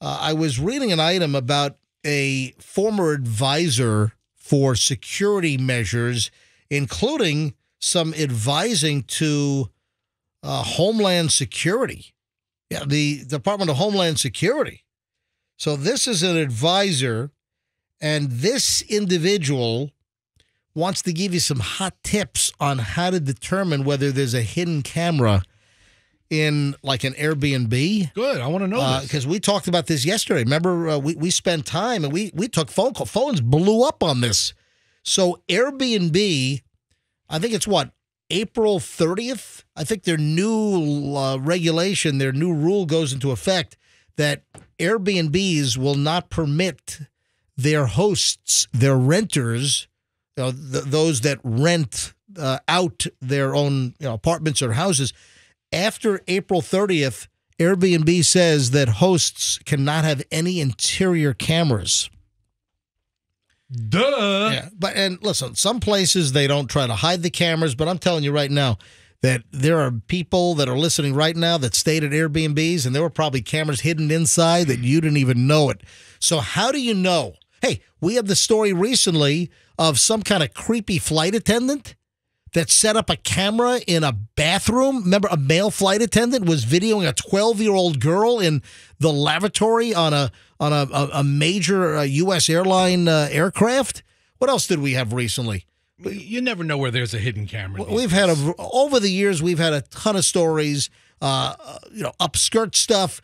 I was reading an item about a former advisor for security measures, including some advising to Homeland Security. Yeah, the Department of Homeland Security. So this is an advisor, and this individual wants to give you some hot tips on how to determine whether there's a hidden camera in like an Airbnb. Good. I want to know this. Because we talked about this yesterday. Remember, we spent time and we took phone calls. Phones blew up on this. So Airbnb, I think it's what, April 30th? I think their new regulation, their new rule goes into effect that Airbnbs will not permit their hosts, their renters, those that rent out their own apartments or houses. After April 30th, Airbnb says that hosts cannot have any interior cameras. Duh. Yeah, and listen, some places they don't try to hide the cameras, but I'm telling you right now that there are people that are listening right now that stayed at Airbnbs, and there were probably cameras hidden inside that you didn't even know it. So how do you know? Hey, we had the story recently of some kind of creepy flight attendant that set up a camera in a bathroom. Remember, a male flight attendant was videoing a 12-year-old girl in the lavatory on a major U.S. airline aircraft. What else did we have recently? You never know where there's a hidden camera. We've had over the years, we've had a ton of stories, upskirt stuff,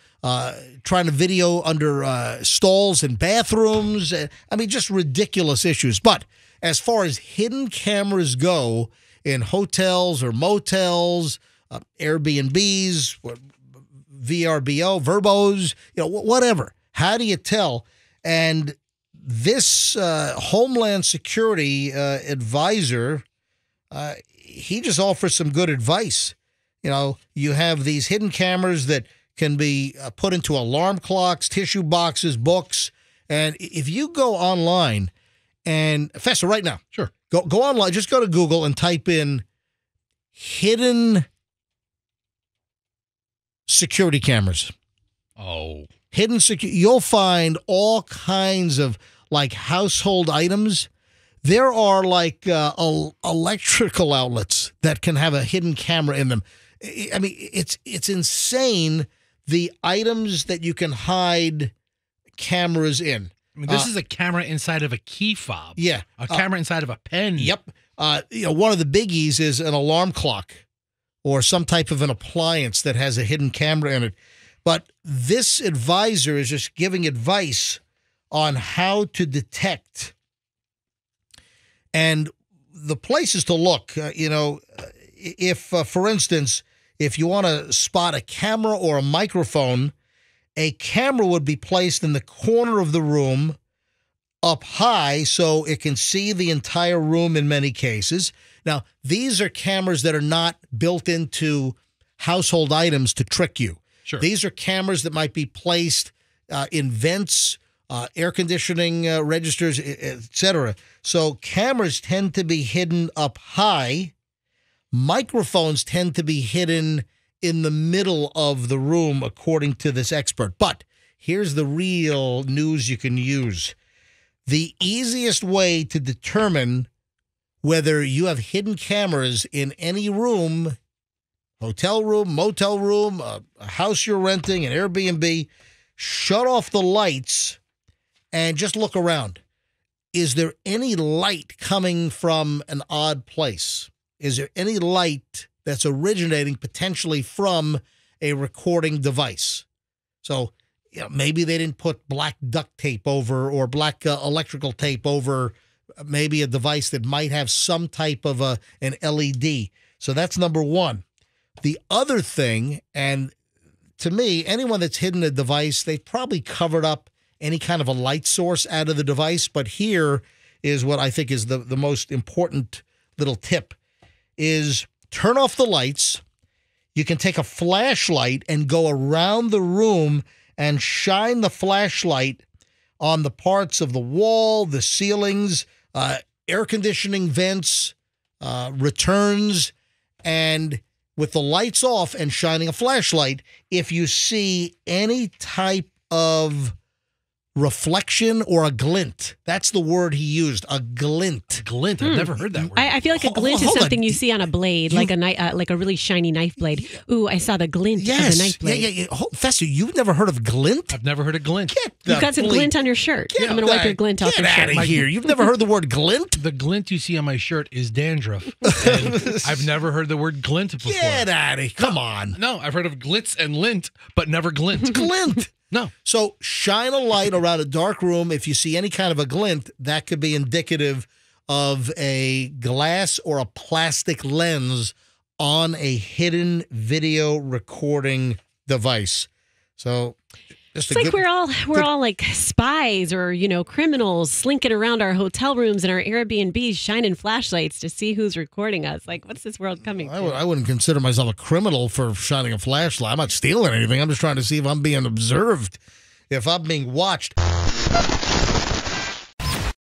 trying to video under stalls and bathrooms. I mean, just ridiculous issues. But as far as hidden cameras go, in hotels or motels, Airbnbs, VRBO, Verbos, whatever. How do you tell? And this Homeland Security advisor, he just offers some good advice. You have these hidden cameras that can be put into alarm clocks, tissue boxes, books. And if you go online and, Fester, right now. Sure. Go online. Just go to Google and type in hidden security cameras. Oh. Hidden security. You'll find all kinds of like household items. There are like electrical outlets that can have a hidden camera in them. I mean, it's insane the items that you can hide cameras in. I mean, this is a camera inside of a key fob. Yeah. A camera inside of a pen. Yep. One of the biggies is an alarm clock or some type of an appliance that has a hidden camera in it. But this advisor is just giving advice on how to detect. And the places to look, if, for instance, if you want to spot a camera or a microphone, a camera would be placed in the corner of the room up high so it can see the entire room in many cases. Now, these are cameras that are not built into household items to trick you. Sure. These are cameras that might be placed in vents, air conditioning registers, etc. So cameras tend to be hidden up high. Microphones tend to be hidden in the middle of the room, according to this expert. But here's the real news you can use. The easiest way to determine whether you have hidden cameras in any room, hotel room, motel room, a house you're renting, an Airbnb, shut off the lights and just look around. Is there any light coming from an odd place? Is there any light that's originating potentially from a recording device? So, maybe they didn't put black duct tape over or black electrical tape over maybe a device that might have some type of an LED. So that's number one. The other thing, and to me, anyone that's hidden a device, they've probably covered up any kind of a light source out of the device. But here is what I think is the most important little tip is turn off the lights. You can take a flashlight and go around the room and shine the flashlight on the parts of the wall, the ceilings, air conditioning vents, returns. And with the lights off and shining a flashlight if you see any type of reflection or a glint. That's the word he used, a glint. Glint. I've never heard that word. I feel like a glint is Hold something on. you see on a blade, like a really shiny knife blade. Ooh, I saw the glint of the knife blade. Yeah. Fester, you've never heard of glint? I've never heard of glint. You've got some glint on your shirt. I'm going to wipe your glint off your Get shirt. out of here. You've never heard the word glint? The glint you see on my shirt is dandruff. And I've never heard the word glint before. Get out of here. Come on. No, I've heard of glitz and lint, but never glint. Glint. No. So shine a light around a dark room. If you see any kind of a glint, that could be indicative of a glass or a plastic lens on a hidden video recording device. So just It's like we're all like spies or, criminals slinking around our hotel rooms and our Airbnbs shining flashlights to see who's recording us. Like, what's this world coming to? I wouldn't consider myself a criminal for shining a flashlight. I'm not stealing anything. I'm just trying to see if I'm being observed, if I'm being watched.